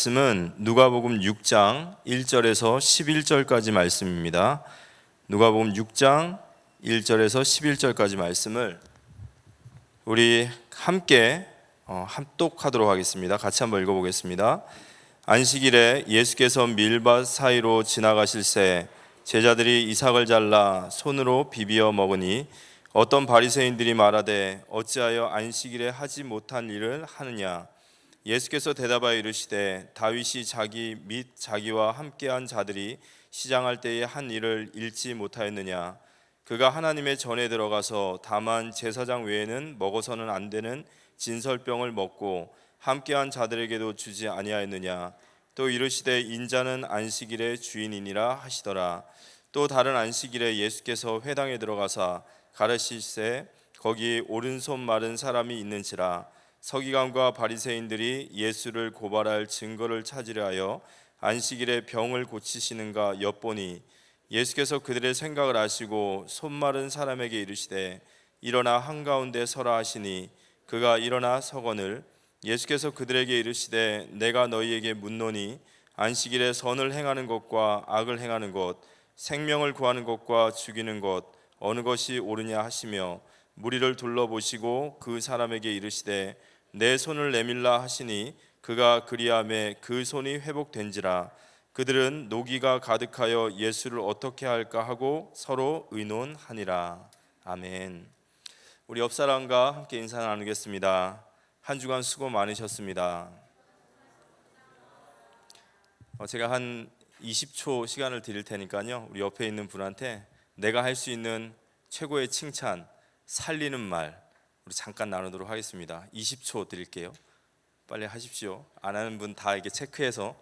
말씀은 누가복음 6장 1절에서 11절까지 말씀입니다. 누가복음 6장 1절에서 11절까지 말씀을 우리 함께 합독하도록 하겠습니다. 같이 한번 읽어보겠습니다. 안식일에 예수께서 밀밭 사이로 지나가실새 제자들이 이삭을 잘라 손으로 비비어 먹으니 어떤 바리새인들이 말하되 어찌하여 안식일에 하지 못한 일을 하느냐. 예수께서 대답하여 이르시되 다윗이 자기 및 자기와 함께한 자들이 시장할 때에 한 일을 잃지 못하였느냐. 그가 하나님의 전에 들어가서 다만 제사장 외에는 먹어서는 안 되는 진설병을 먹고 함께한 자들에게도 주지 아니하였느냐. 또 이르시되 인자는 안식일의 주인이니라 하시더라. 또 다른 안식일에 예수께서 회당에 들어가사 가르치시되 거기 오른손 마른 사람이 있는지라. 서기관과 바리새인들이 예수를 고발할 증거를 찾으려 하여 안식일에 병을 고치시는가 엿보니 예수께서 그들의 생각을 아시고 손 마른 사람에게 이르시되 일어나 한가운데 서라 하시니 그가 일어나 서거늘 예수께서 그들에게 이르시되 내가 너희에게 묻노니 안식일에 선을 행하는 것과 악을 행하는 것 생명을 구하는 것과 죽이는 것 어느 것이 옳으냐 하시며 무리를 둘러보시고 그 사람에게 이르시되 내 손을 내밀라 하시니 그가 그리하매 그 손이 회복된지라. 그들은 노기가 가득하여 예수를 어떻게 할까 하고 서로 의논하니라. 아멘. 우리 옆 사람과 함께 인사 나누겠습니다. 한 주간 수고 많으셨습니다. 제가 한 20초 시간을 드릴 테니까요. 우리 옆에 있는 분한테 내가 할 수 있는 최고의 칭찬, 살리는 말 우리 잠깐 나누도록 하겠습니다. 20초 드릴게요. 빨리 하십시오. 안 하는 분 다 이게 체크해서.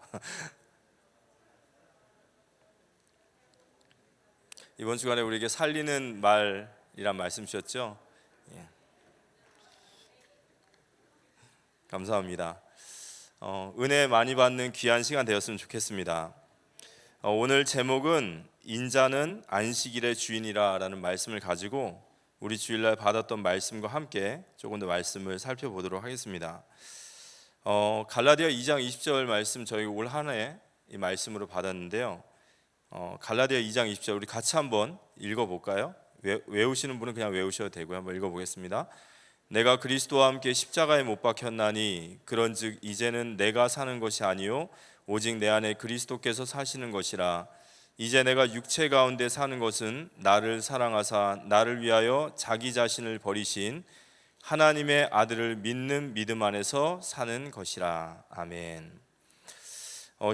이번 주간에 우리에게 살리는 말이란 말씀 주셨죠? 예. 감사합니다. 은혜 많이 받는 귀한 시간 되었으면 좋겠습니다. 오늘 제목은 인자는 안식일의 주인이라라는 말씀을 가지고 우리 주일날 받았던 말씀과 함께 조금 더 말씀을 살펴보도록 하겠습니다. 갈라디아 2장 20절 말씀 저희 올 한 해 이 말씀으로 받았는데요. 갈라디아 2장 20절 우리 같이 한번 읽어볼까요? 외우시는 분은 그냥 외우셔도 되고요. 한번 읽어보겠습니다. 내가 그리스도와 함께 십자가에 못 박혔나니 그런즉 이제는 내가 사는 것이 아니요 오직 내 안에 그리스도께서 사시는 것이라. 이제 내가 육체 가운데 사는 것은 나를 사랑하사 나를 위하여 자기 자신을 버리신 하나님의 아들을 믿는 믿음 안에서 사는 것이라. 아멘.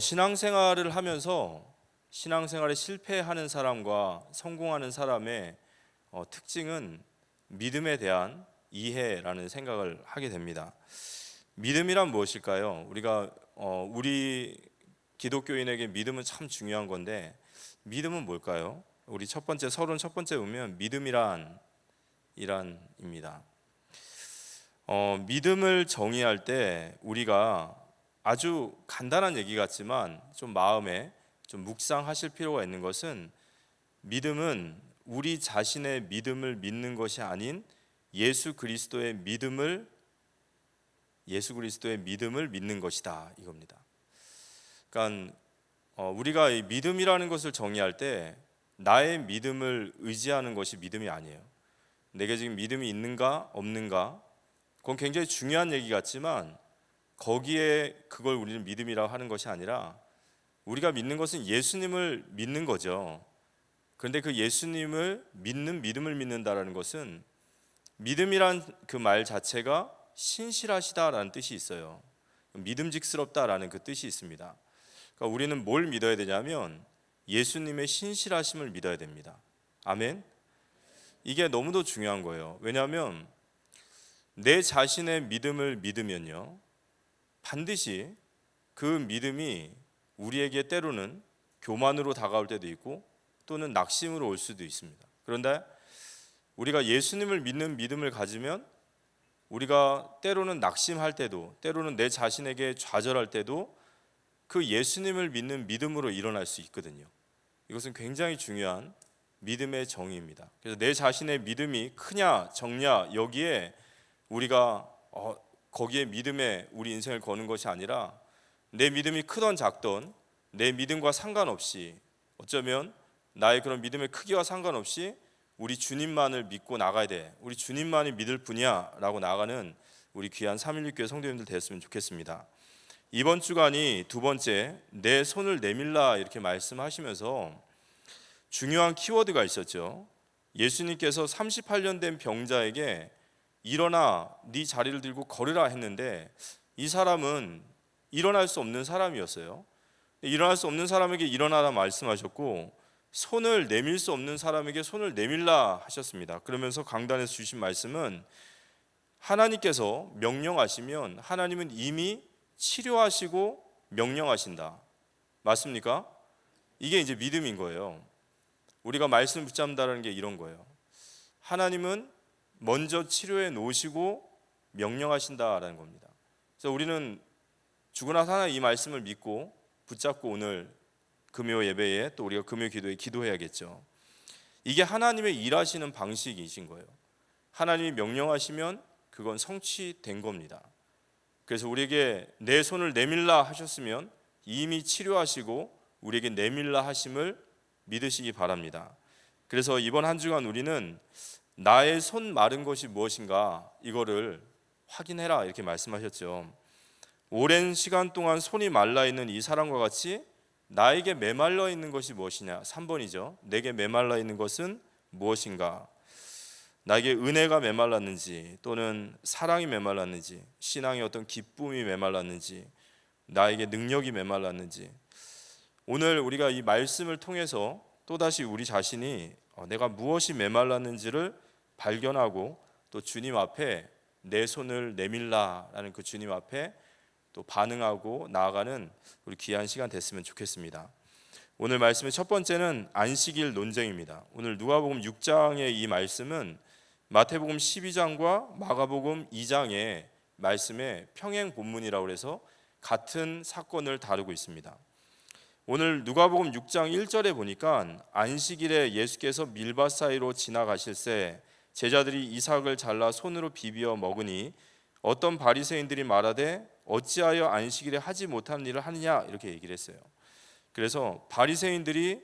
신앙생활을 하면서 신앙생활에 실패하는 사람과 성공하는 사람의 특징은 믿음에 대한 이해라는 생각을 하게 됩니다. 믿음이란 무엇일까요? 우리 기독교인에게 믿음은 참 중요한 건데 믿음은 뭘까요? 우리 서론 첫 번째 보면 믿음이란 이란입니다. 믿음을 정의할 때 우리가 아주 간단한 얘기 같지만 좀 마음에 좀 묵상하실 필요가 있는 것은 믿음은 우리 자신의 믿음을 믿는 것이 아닌 예수 그리스도의 믿음을 믿는 것이다 이겁니다. 그러니까 우리가 이 믿음이라는 것을 정의할 때 나의 믿음을 의지하는 것이 믿음이 아니에요. 내게 지금 믿음이 있는가 없는가 그건 굉장히 중요한 얘기 같지만 거기에 그걸 우리는 믿음이라고 하는 것이 아니라 우리가 믿는 것은 예수님을 믿는 거죠. 그런데 그 예수님을 믿는 믿음을 믿는다라는 것은 믿음이란 그 말 자체가 신실하시다라는 뜻이 있어요. 믿음직스럽다라는 그 뜻이 있습니다. 그러니까 우리는 뭘 믿어야 되냐면 예수님의 신실하심을 믿어야 됩니다. 아멘. 이게 너무도 중요한 거예요. 왜냐하면 내 자신의 믿음을 믿으면요 반드시 그 믿음이 우리에게 때로는 교만으로 다가올 때도 있고 또는 낙심으로 올 수도 있습니다. 그런데 우리가 예수님을 믿는 믿음을 가지면 우리가 때로는 낙심할 때도 때로는 내 자신에게 좌절할 때도 그 예수님을 믿는 믿음으로 일어날 수 있거든요. 이것은 굉장히 중요한 믿음의 정의입니다. 그래서 내 자신의 믿음이 크냐 적냐 여기에 우리가 거기에 믿음에 우리 인생을 거는 것이 아니라 내 믿음이 크던 작던 내 믿음과 상관없이, 어쩌면 나의 그런 믿음의 크기와 상관없이 우리 주님만을 믿고 나가야 돼, 우리 주님만이 믿을 뿐이야 라고 나가는 우리 귀한 316교회 성도님들 됐으면 좋겠습니다. 이번 주간이 두 번째, 내 손을 내밀라 이렇게 말씀하시면서 중요한 키워드가 있었죠. 예수님께서 38년 된 병자에게 일어나 네 자리를 들고 걸으라 했는데, 이 사람은 일어날 수 없는 사람이었어요. 일어날 수 없는 사람에게 일어나라 말씀하셨고, 손을 내밀 수 없는 사람에게 손을 내밀라 하셨습니다. 그러면서 강단에서 주신 말씀은, 하나님께서 명령하시면 하나님은 이미 치료하시고 명령하신다. 맞습니까? 이게 이제 믿음인 거예요. 우리가 말씀 붙잡는다는 게 이런 거예요. 하나님은 먼저 치료해 놓으시고 명령하신다라는 겁니다. 그래서 우리는 죽으나 사나 이 말씀을 믿고 붙잡고 오늘 금요 예배에, 또 우리가 금요 기도에 기도해야겠죠. 이게 하나님의 일하시는 방식이신 거예요. 하나님이 명령하시면 그건 성취된 겁니다. 그래서 우리에게 내 손을 내밀라 하셨으면 이미 치료하시고 우리에게 내밀라 하심을 믿으시기 바랍니다. 그래서 이번 한 주간 우리는 나의 손 마른 것이 무엇인가 이거를 확인해라 이렇게 말씀하셨죠. 오랜 시간 동안 손이 말라 있는 이 사람과 같이 나에게 메말라 있는 것이 무엇이냐, 3번이죠. 내게 메말라 있는 것은 무엇인가. 나에게 은혜가 메말랐는지, 또는 사랑이 메말랐는지, 신앙의 어떤 기쁨이 메말랐는지, 나에게 능력이 메말랐는지, 오늘 우리가 이 말씀을 통해서 또다시 우리 자신이 내가 무엇이 메말랐는지를 발견하고, 또 주님 앞에 내 손을 내밀라라는 그 주님 앞에 또 반응하고 나아가는 우리 귀한 시간 됐으면 좋겠습니다. 오늘 말씀의 첫 번째는 안식일 논쟁입니다. 오늘 누가복음 6장의 이 말씀은 마태복음 12장과 마가복음 2장의 말씀의 평행 본문이라고 해서 같은 사건을 다루고 있습니다. 오늘 누가복음 6장 1절에 보니까 안식일에 예수께서 밀밭 사이로 지나가실새 제자들이 이삭을 잘라 손으로 비비어 먹으니 어떤 바리새인들이 말하되 어찌하여 안식일에 하지 못한 일을 하느냐 이렇게 얘기를 했어요. 그래서 바리새인들이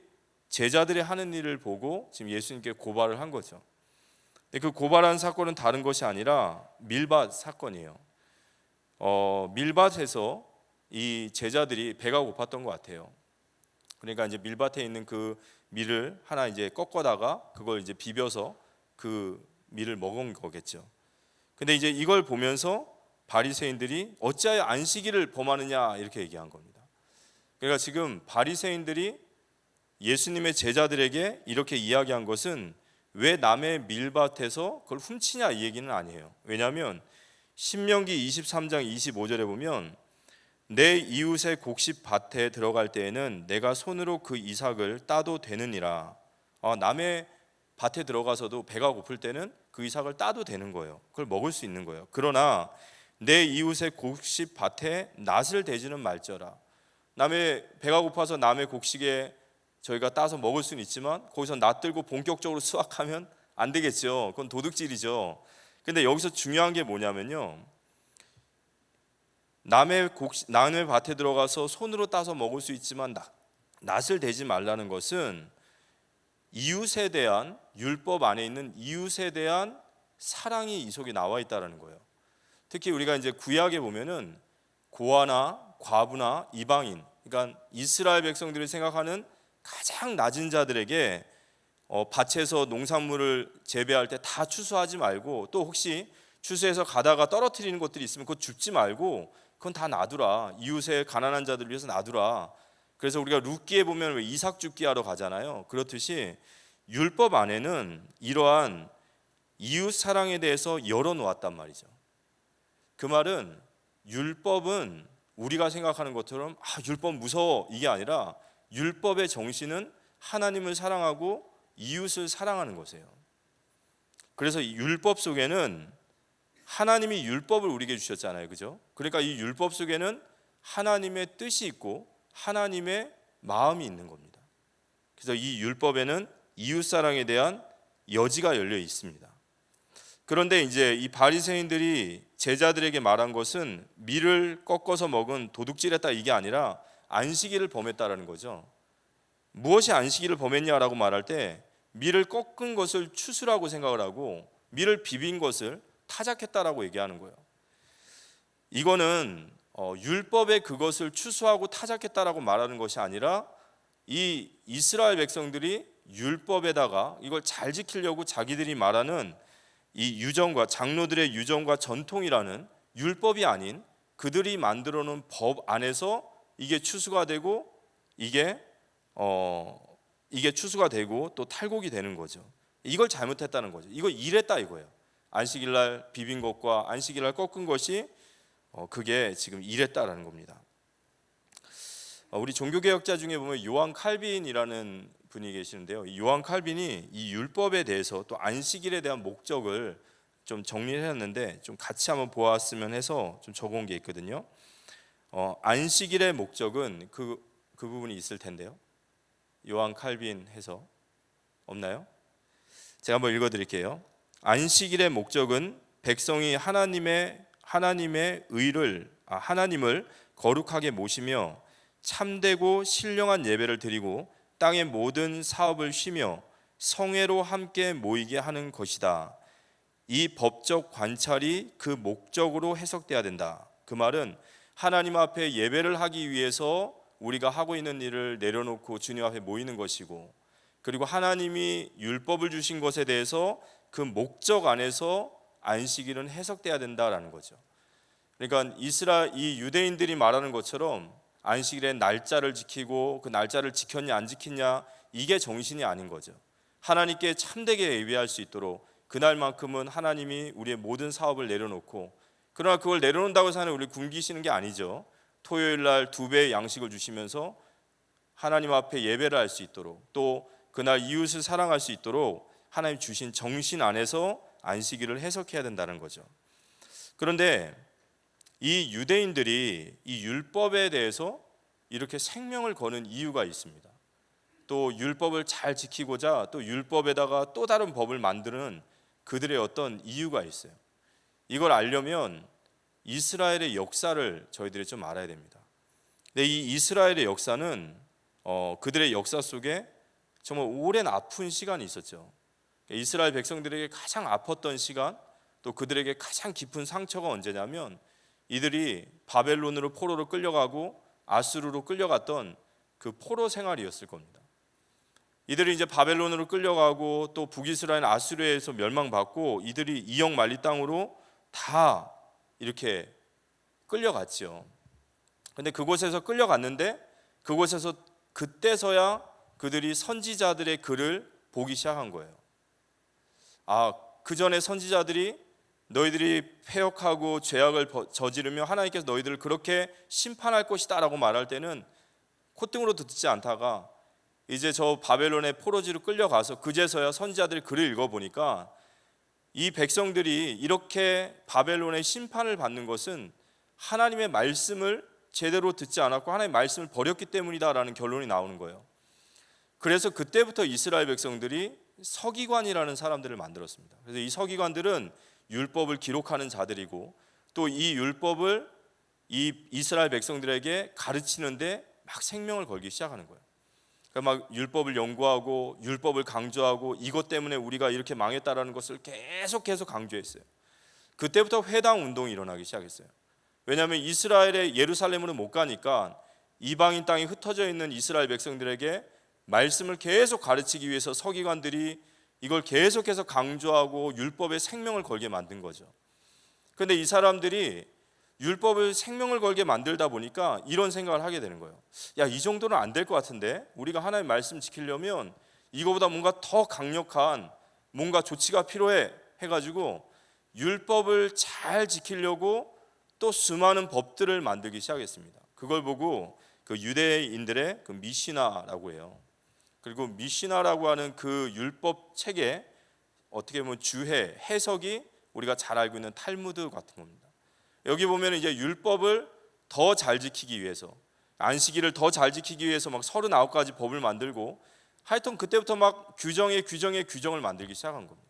제자들이 하는 일을 보고 지금 예수님께 고발을 한 거죠. 근데 그 고발한 사건은 다른 것이 아니라 밀밭 사건이에요. 밀밭에서 이 제자들이 배가 고팠던 것 같아요. 그러니까 이제 밀밭에 있는 그 밀을 하나 이제 꺾어다가 그걸 이제 비벼서 그 밀을 먹은 거겠죠. 근데 이제 이걸 보면서 바리새인들이 어찌하여 안식일을 범하느냐 이렇게 얘기한 겁니다. 그러니까 지금 바리새인들이 예수님의 제자들에게 이렇게 이야기한 것은 왜 남의 밀밭에서 그걸 훔치냐 이 얘기는 아니에요. 왜냐하면 신명기 23장 25절에 보면 내 이웃의 곡식 밭에 들어갈 때에는 내가 손으로 그 이삭을 따도 되느니라. 남의 밭에 들어가서도 배가 고플 때는 그 이삭을 따도 되는 거예요. 그걸 먹을 수 있는 거예요. 그러나 내 이웃의 곡식 밭에 낫을 대지는 말져라. 남의 배가 고파서 남의 곡식에 저희가 따서 먹을 수는 있지만 거기서 낫 들고 본격적으로 수확하면 안 되겠죠. 그건 도둑질이죠. 근데 여기서 중요한 게 뭐냐면요, 남의 밭에 들어가서 손으로 따서 먹을 수 있지만 낫을 대지 말라는 것은 이웃에 대한, 율법 안에 있는 이웃에 대한 사랑이 이 속에 나와 있다는 거예요. 특히 우리가 이제 구약에 보면은 고아나 과부나 이방인, 그러니까 이스라엘 백성들이 생각하는 가장 낮은 자들에게 밭에서 농산물을 재배할 때 다 추수하지 말고, 또 혹시 추수해서 가다가 떨어뜨리는 것들이 있으면 그거 줍지 말고 그건 다 놔두라. 이웃의 가난한 자들 위해서 놔두라. 그래서 우리가 룻기에 보면 왜 이삭 줍기 하러 가잖아요. 그렇듯이 율법 안에는 이러한 이웃 사랑에 대해서 열어놓았단 말이죠. 그 말은 율법은 우리가 생각하는 것처럼 율법 무서워 이게 아니라 율법의 정신은 하나님을 사랑하고 이웃을 사랑하는 것이에요. 그래서 이 율법 속에는 하나님이 율법을 우리에게 주셨잖아요. 그죠? 그러니까 이 율법 속에는 하나님의 뜻이 있고 하나님의 마음이 있는 겁니다. 그래서 이 율법에는 이웃 사랑에 대한 여지가 열려 있습니다. 그런데 이제 이 바리새인들이 제자들에게 말한 것은 밀을 꺾어서 먹은 도둑질했다 이게 아니라 안식일을 범했다라는 거죠. 무엇이 안식일을 범했냐라고 말할 때 밀을 꺾은 것을 추수라고 생각을 하고 밀을 비빈 것을 타작했다라고 얘기하는 거예요. 이거는 율법에 그것을 추수하고 타작했다라고 말하는 것이 아니라 이 이스라엘 백성들이 율법에다가 이걸 잘 지키려고 자기들이 말하는 이 유정과 장로들의 유정과 전통이라는 율법이 아닌 그들이 만들어 놓은 법 안에서 이게 추수가 되고 이게 추수가 되고 또 탈곡이 되는 거죠. 이걸 잘못했다는 거죠. 이거 이랬다 이거예요. 안식일날 비빈 것과 안식일날 꺾은 것이 그게 지금 이랬다라는 겁니다. 우리 종교개혁자 중에 보면 요한 칼빈이라는 분이 계시는데요. 이 요한 칼빈이 이 율법에 대해서 또 안식일에 대한 목적을 좀 정리를 했는데 좀 같이 한번 보았으면 해서 좀 적어온 게 있거든요. 안식일의 목적은 그 부분이 있을 텐데요. 요한 칼빈 해서 없나요? 제가 한번 읽어드릴게요. 안식일의 목적은 백성이 하나님의 하나님을 거룩하게 모시며 참되고 신령한 예배를 드리고 땅의 모든 사업을 쉬며 성회로 함께 모이게 하는 것이다. 이 법적 관찰이 그 목적으로 해석돼야 된다. 그 말은 하나님 앞에 예배를 하기 위해서 우리가 하고 있는 일을 내려놓고 주님 앞에 모이는 것이고, 그리고 하나님이 율법을 주신 것에 대해서 그 목적 안에서 안식일은 해석돼야 된다라는 거죠. 그러니까 이 유대인들이 말하는 것처럼 안식일에 날짜를 지키고 그 날짜를 지켰냐 안 지켰냐 이게 정신이 아닌 거죠. 하나님께 참되게 예배할 수 있도록 그날만큼은 하나님이 우리의 모든 사업을 내려놓고, 그러나 그걸 내려놓는다고 해서 우리 굶기시는 게 아니죠. 토요일 날 2배의 양식을 주시면서 하나님 앞에 예배를 할 수 있도록, 또 그날 이웃을 사랑할 수 있도록 하나님 주신 정신 안에서 안식일을 해석해야 된다는 거죠. 그런데 이 유대인들이 이 율법에 대해서 이렇게 생명을 거는 이유가 있습니다. 또 율법을 잘 지키고자 또 율법에다가 또 다른 법을 만드는 그들의 어떤 이유가 있어요. 이걸 알려면 이스라엘의 역사를 저희들이 좀 알아야 됩니다. 근데 이 이스라엘의 역사는 그들의 역사 속에 정말 오랜 아픈 시간이 있었죠. 이스라엘 백성들에게 가장 아팠던 시간, 또 그들에게 가장 깊은 상처가 언제냐면 이들이 바벨론으로 포로로 끌려가고 아수르로 끌려갔던 그 포로 생활이었을 겁니다. 이들이 이제 바벨론으로 끌려가고 또 북이스라엘 아수르에서 멸망받고 이들이 이역 말리 땅으로 다 이렇게 끌려갔죠. 근데 그곳에서 끌려갔는데 그곳에서 그때서야 그들이 선지자들의 글을 보기 시작한 거예요. 그 전에 선지자들이 너희들이 패역하고 죄악을 저지르며 하나님께서 너희들을 그렇게 심판할 것이다 라고 말할 때는 콧등으로 듣지 않다가 이제 저 바벨론의 포로지로 끌려가서 그제서야 선지자들이 글을 읽어보니까 이 백성들이 이렇게 바벨론의 심판을 받는 것은 하나님의 말씀을 제대로 듣지 않았고 하나님의 말씀을 버렸기 때문이다라는 결론이 나오는 거예요. 그래서 그때부터 이스라엘 백성들이 서기관이라는 사람들을 만들었습니다. 그래서 이 서기관들은 율법을 기록하는 자들이고 또 이 율법을 이 이스라엘 백성들에게 가르치는데 막 생명을 걸기 시작하는 거예요. 그러니까 막 율법을 연구하고 율법을 강조하고 이것 때문에 우리가 이렇게 망했다라는 것을 계속해서 강조했어요. 그때부터 회당 운동이 일어나기 시작했어요. 왜냐하면 이스라엘의 예루살렘으로 못 가니까 이방인 땅에 흩어져 있는 이스라엘 백성들에게 말씀을 계속 가르치기 위해서 서기관들이 이걸 계속해서 강조하고 율법에 생명을 걸게 만든 거죠. 그런데 이 사람들이 율법을 생명을 걸게 만들다 보니까 이런 생각을 하게 되는 거예요. 이 정도는 안 될 것 같은데 우리가 하나님의 말씀 지키려면 이거보다 뭔가 더 강력한 뭔가 조치가 필요해 해가지고 율법을 잘 지키려고 또 수많은 법들을 만들기 시작했습니다. 그걸 보고 그 유대인들의 그 미시나라고 해요. 그리고 미시나라고 하는 그 율법 책에 어떻게 보면 주해 해석이 우리가 잘 알고 있는 탈무드 같은 겁니다. 여기 보면 이제 율법을 더 잘 지키기 위해서, 안식일을 더 잘 지키기 위해서 막 39가지 법을 만들고 하여튼 그때부터 막 규정을 만들기 시작한 겁니다.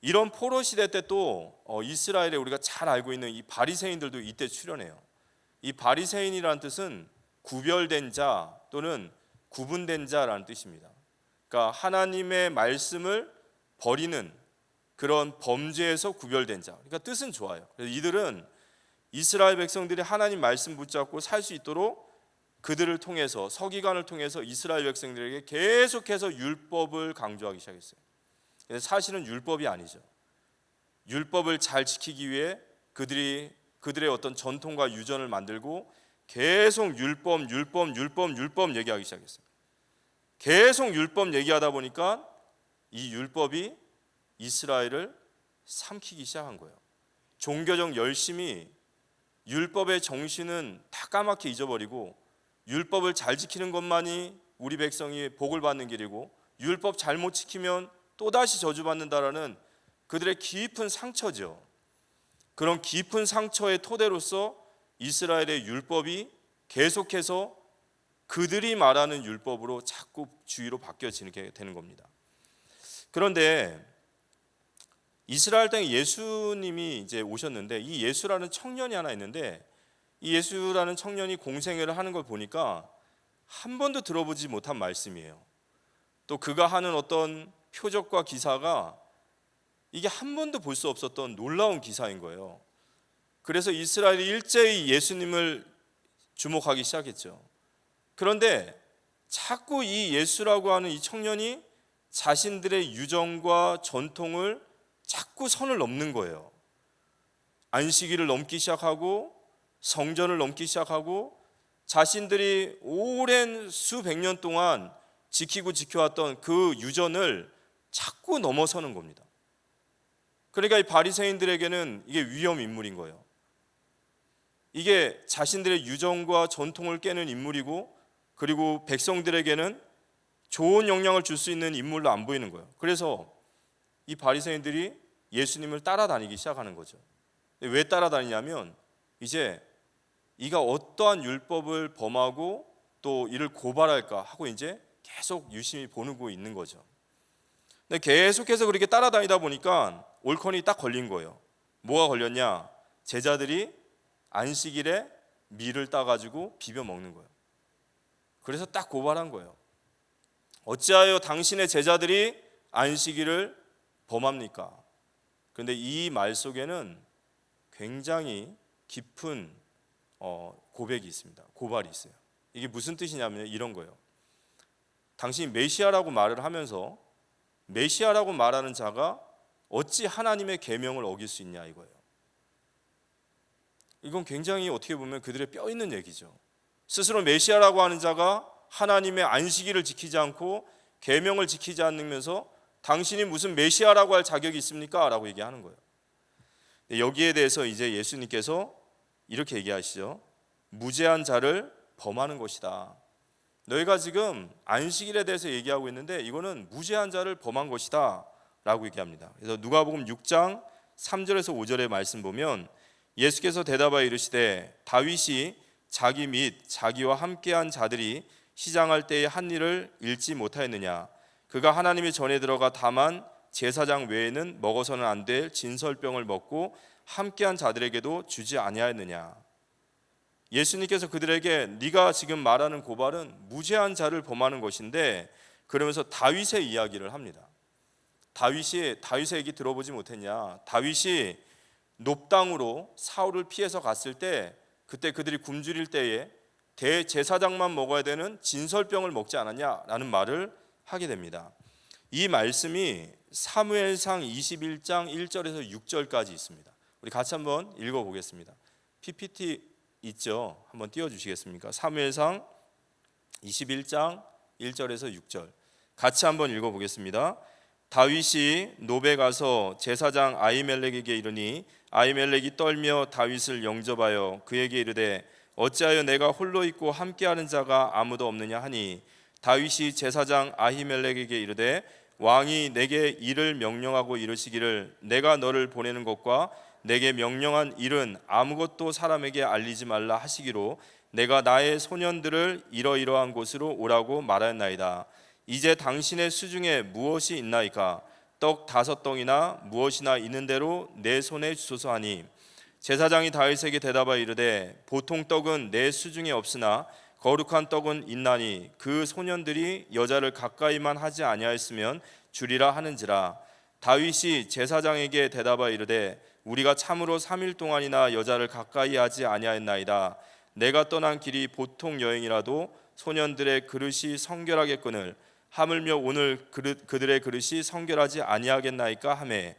이런 포로 시대 때 또 이스라엘에 우리가 잘 알고 있는 이 바리새인들도 이때 출현해요. 이 바리새인이라는 뜻은 구별된 자 또는 구분된 자라는 뜻입니다. 그러니까 하나님의 말씀을 버리는 그런 범죄에서 구별된 자. 그러니까 뜻은 좋아요. 그래서 이들은 이스라엘 백성들이 하나님 말씀 붙잡고 살 수 있도록 그들을 통해서, 서기관을 통해서 이스라엘 백성들에게 계속해서 율법을 강조하기 시작했어요. 사실은 율법이 아니죠. 율법을 잘 지키기 위해 그들의 어떤 전통과 유전을 만들고 계속 율법 얘기하기 시작했어요. 계속 율법 얘기하다 보니까 이 율법이 이스라엘을 삼키기 시작한 거예요. 종교적 열심이 율법의 정신은 다 까맣게 잊어버리고 율법을 잘 지키는 것만이 우리 백성이 복을 받는 길이고 율법 잘못 지키면 또다시 저주받는다라는 그들의 깊은 상처죠. 그런 깊은 상처의 토대로서 이스라엘의 율법이 계속해서 그들이 말하는 율법으로 자꾸 주의로 바뀌어지게 되는 겁니다. 그런데 이스라엘 땅에 예수님이 이제 오셨는데 이 예수라는 청년이 하나 있는데 이 예수라는 청년이 공생애를 하는 걸 보니까 한 번도 들어보지 못한 말씀이에요. 또 그가 하는 어떤 표적과 기사가 이게 한 번도 볼 수 없었던 놀라운 기사인 거예요. 그래서 이스라엘이 일제히 예수님을 주목하기 시작했죠. 그런데 자꾸 이 예수라고 하는 이 청년이 자신들의 유정과 전통을 자꾸 선을 넘는 거예요. 안식일을 넘기 시작하고 성전을 넘기 시작하고 자신들이 오랜 수백 년 동안 지키고 지켜왔던 그 유전을 자꾸 넘어서는 겁니다. 그러니까 이 바리새인들에게는 이게 위험 인물인 거예요. 이게 자신들의 유전과 전통을 깨는 인물이고 그리고 백성들에게는 좋은 영향을 줄 수 있는 인물로 안 보이는 거예요. 그래서 이 바리새인들이 예수님을 따라다니기 시작하는 거죠. 왜 따라다니냐면 이제 이가 어떠한 율법을 범하고 또 이를 고발할까 하고 이제 계속 유심히 보고 있는 거죠. 근데 계속해서 그렇게 따라다니다 보니까 올컨이 딱 걸린 거예요. 뭐가 걸렸냐? 제자들이 안식일에 밀을 따가지고 비벼 먹는 거예요. 그래서 딱 고발한 거예요. 어찌하여 당신의 제자들이 안식일을 범합니까? 그런데 이 말 속에는 굉장히 깊은 고백이 있습니다. 고발이 있어요. 이게 무슨 뜻이냐면 이런 거예요. 당신이 메시아라고 말을 하면서 메시아라고 말하는 자가 어찌 하나님의 계명을 어길 수 있냐 이거예요. 이건 굉장히 어떻게 보면 그들의 뼈 있는 얘기죠. 스스로 메시아라고 하는 자가 하나님의 안식일을 지키지 않고 계명을 지키지 않으면서 당신이 무슨 메시아라고 할 자격이 있습니까? 라고 얘기하는 거예요. 여기에 대해서 이제 예수님께서 이렇게 얘기하시죠. 무죄한 자를 범하는 것이다. 너희가 지금 안식일에 대해서 얘기하고 있는데 이거는 무죄한 자를 범한 것이다 라고 얘기합니다. 그래서 누가복음 6장 3절에서 5절의 말씀 보면 예수께서 대답하여 이르시되 다윗이 자기 및 자기와 함께한 자들이 시장할 때의 한 일을 잃지 못하였느냐. 그가 하나님의 전에 들어가 다만 제사장 외에는 먹어서는 안 될 진설병을 먹고 함께한 자들에게도 주지 아니하였느냐. 예수님께서 그들에게 네가 지금 말하는 고발은 무죄한 자를 범하는 것인데 그러면서 다윗의 이야기를 합니다. 다윗의 얘기 들어보지 못했냐. 다윗이 높당으로 사울을 피해서 갔을 때 그때 그들이 굶주릴 때에 대제사장만 먹어야 되는 진설병을 먹지 않았냐라는 말을 하게 됩니다. 이 말씀이 사무엘상 21장 1절에서 6절까지 있습니다. 우리 같이 한번 읽어보겠습니다. PPT 있죠? 한번 띄워주시겠습니까? 사무엘상 21장 1절에서 6절 같이 한번 읽어보겠습니다. 다윗이 노베 가서 제사장 아히멜렉에게 이르니 아히멜렉이 떨며 다윗을 영접하여 그에게 이르되 어찌하여 내가 홀로 있고 함께하는 자가 아무도 없느냐 하니 다윗이 제사장 아히멜렉에게 이르되 왕이 내게 일을 명령하고 이르시기를 내가 너를 보내는 것과 내게 명령한 일은 아무것도 사람에게 알리지 말라 하시기로 내가 나의 소년들을 이러이러한 곳으로 오라고 말하였나이다. 이제 당신의 수중에 무엇이 있나이까? 떡 5덩이나 무엇이나 있는 대로 내 손에 주소서 하니 제사장이 다윗에게 대답하여 이르되 보통 떡은 내 수중에 없으나 거룩한 떡은 있나니 그 소년들이 여자를 가까이만 하지 아니하였으면 주리라 하는지라. 다윗이 제사장에게 대답하여 이르되 우리가 참으로 3일 동안이나 여자를 가까이 하지 아니하였나이다. 내가 떠난 길이 보통 여행이라도 소년들의 그릇이 성결하겠거늘 하물며 오늘 그들의 그릇이 성결하지 아니하겠나이까 하매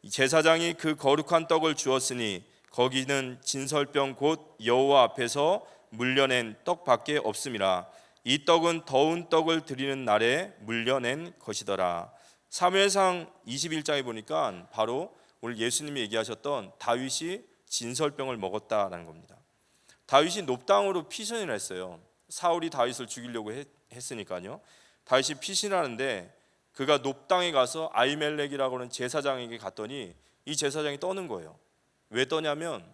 제사장이 그 거룩한 떡을 주었으니 거기는 진설병 곧 여호와 앞에서 물려낸 떡밖에 없음이라. 이 떡은 더운 떡을 드리는 날에 물려낸 것이더라. 사무엘상 21장에 보니까 바로 오늘 예수님이 얘기하셨던 다윗이 진설병을 먹었다라는 겁니다. 다윗이 높당으로 피신을 했어요. 사울이 다윗을 죽이려고 했으니까요. 다윗이 피신하는데 그가 높당에 가서 아히멜렉이라고 하는 제사장에게 갔더니 이 제사장이 떠는 거예요. 왜 떠냐면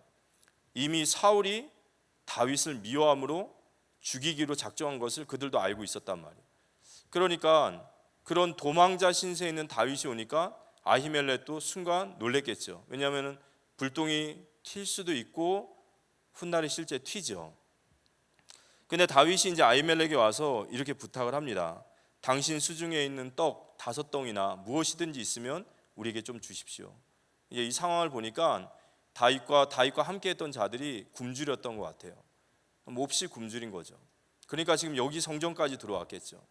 이미 사울이 다윗을 미워함으로 죽이기로 작정한 것을 그들도 알고 있었단 말이에요. 그러니까 그런 도망자 신세에 있는 다윗이 오니까 아히멜렉도 순간 놀랬겠죠. 왜냐하면 불똥이 튈 수도 있고 훗날에 실제 튀죠. 근데 다윗이 이제 아히멜렉에 와서 이렇게 부탁을 합니다. 당신 수중에 있는 떡 5덩이나 무엇이든지 있으면 우리에게 좀 주십시오. 이제 이 상황을 보니까 다윗과 함께했던 자들이 굶주렸던 것 같아요. 몹시 굶주린 거죠. 그러니까 지금 여기 성전까지 들어왔겠죠.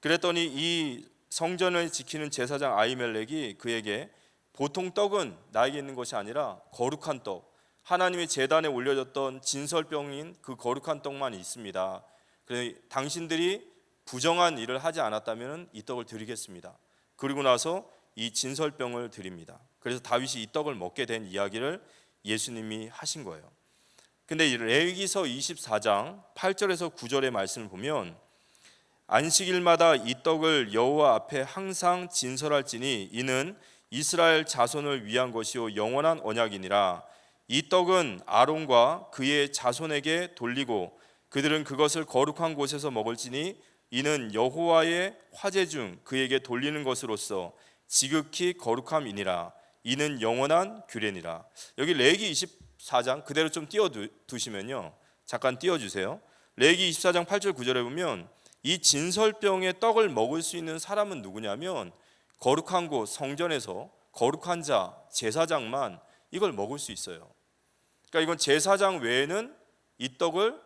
그랬더니 이 성전을 지키는 제사장 아히멜렉이 그에게 보통 떡은 나에게 있는 것이 아니라 거룩한 떡, 하나님의 제단에 올려졌던 진설병인 그 거룩한 떡만 있습니다. 그래서 당신들이 부정한 일을 하지 않았다면 이 떡을 드리겠습니다. 그리고 나서 이 진설병을 드립니다. 그래서 다윗이 이 떡을 먹게 된 이야기를 예수님이 하신 거예요. 근데 레위기서 24장 8절에서 9절의 말씀을 보면 안식일마다 이 떡을 여호와 앞에 항상 진설할지니 이는 이스라엘 자손을 위한 것이요 영원한 언약이니라. 이 떡은 아론과 그의 자손에게 돌리고 그들은 그것을 거룩한 곳에서 먹을지니 이는 여호와의 화제 중 그에게 돌리는 것으로서 지극히 거룩함이니라. 이는 영원한 규례니라. 여기 레위기 24장 그대로 좀 띄워두시면요, 잠깐 띄워주세요. 레위기 24장 8절 9절에 보면 이 진설병의 떡을 먹을 수 있는 사람은 누구냐면 거룩한 곳 성전에서 거룩한 자 제사장만 이걸 먹을 수 있어요. 그러니까 이건 제사장 외에는 이 떡을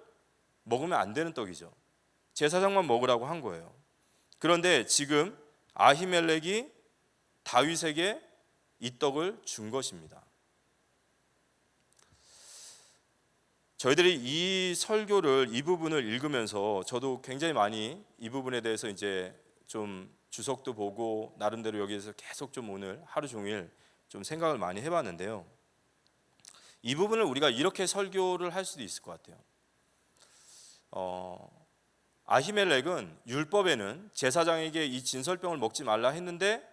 먹으면 안 되는 떡이죠. 제사장만 먹으라고 한 거예요. 그런데 지금 아히멜렉이 다윗에게 이 떡을 준 것입니다. 저희들이 이 설교를 이 부분을 읽으면서 저도 굉장히 많이 이 부분에 대해서 이제 좀 주석도 보고 나름대로 여기에서 계속 좀 오늘 하루 종일 좀 생각을 많이 해봤는데요. 이 부분을 우리가 이렇게 설교를 할 수도 있을 것 같아요. 아히멜렉은 율법에는 제사장에게 이 진설병을 먹지 말라 했는데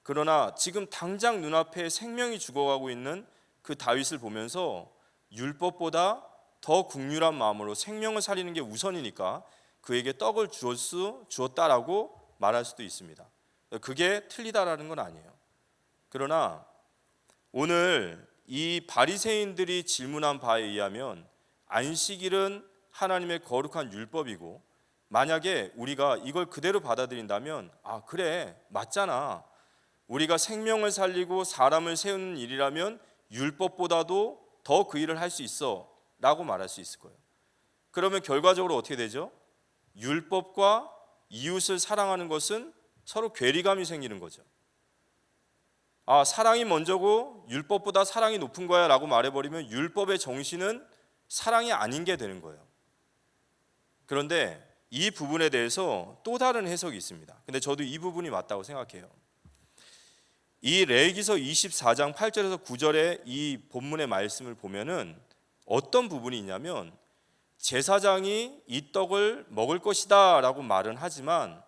그러나 지금 당장 눈앞에 생명이 죽어가고 있는 그 다윗을 보면서 율법보다 더 긍휼한 마음으로 생명을 살리는 게 우선이니까 그에게 떡을 주었다라고 말할 수도 있습니다. 그게 틀리다라는 건 아니에요. 그러나 오늘 이 바리새인들이 질문한 바에 의하면 안식일은 하나님의 거룩한 율법이고 만약에 우리가 이걸 그대로 받아들인다면 그래 맞잖아. 우리가 생명을 살리고 사람을 세우는 일이라면 율법보다도 더 그 일을 할 수 있어 라고 말할 수 있을 거예요. 그러면 결과적으로 어떻게 되죠? 율법과 이웃을 사랑하는 것은 서로 괴리감이 생기는 거죠. 사랑이 먼저고 율법보다 사랑이 높은 거야 라고 말해버리면 율법의 정신은 사랑이 아닌 게 되는 거예요. 그런데 이 부분에 대해서 또 다른 해석이 있습니다. 근데 저도 이 부분이 맞다고 생각해요. 이 레위기서 24장 8절에서 9절의 이 본문의 말씀을 보면은 어떤 부분이 있냐면 제사장이 이 떡을 먹을 것이다 라고 말은 하지만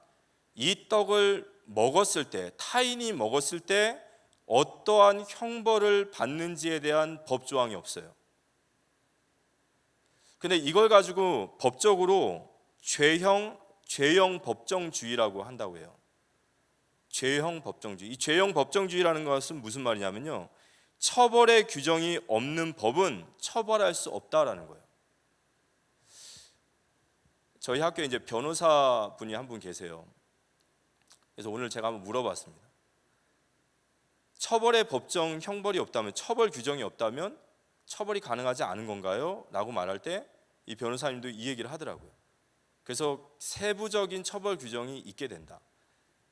이 떡을 먹었을 때 타인이 먹었을 때 어떠한 형벌을 받는지에 대한 법조항이 없어요. 근데 이걸 가지고 법적으로 죄형 법정주의라고 한다고 해요. 죄형 법정주의. 이 죄형 법정주의라는 것은 무슨 말이냐면요, 처벌의 규정이 없는 법은 처벌할 수 없다라는 거예요. 저희 학교에 이제 변호사 분이 한 분 계세요. 그래서 오늘 제가 한번 물어봤습니다. 처벌의 법정 형벌이 없다면, 처벌 규정이 없다면 처벌이 가능하지 않은 건가요? 라고 말할 때 이 변호사님도 이 얘기를 하더라고요. 그래서 세부적인 처벌 규정이 있게 된다.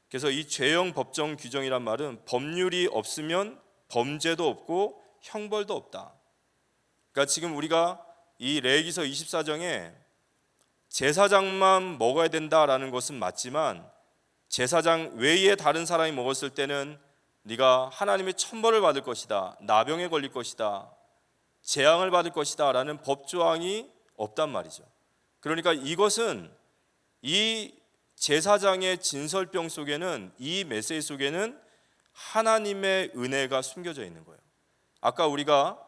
그래서 이 죄형 법정 규정이란 말은 법률이 없으면 범죄도 없고 형벌도 없다. 그러니까 지금 우리가 이 레위기서 24장에 제사장만 먹어야 된다라는 것은 맞지만, 제사장 외에 다른 사람이 먹었을 때는 네가 하나님의 천벌을 받을 것이다, 나병에 걸릴 것이다, 재앙을 받을 것이다 라는 법조항이 없단 말이죠. 그러니까 이것은, 이 제사장의 진설병 속에는, 이 메시지 속에는 하나님의 은혜가 숨겨져 있는 거예요. 아까 우리가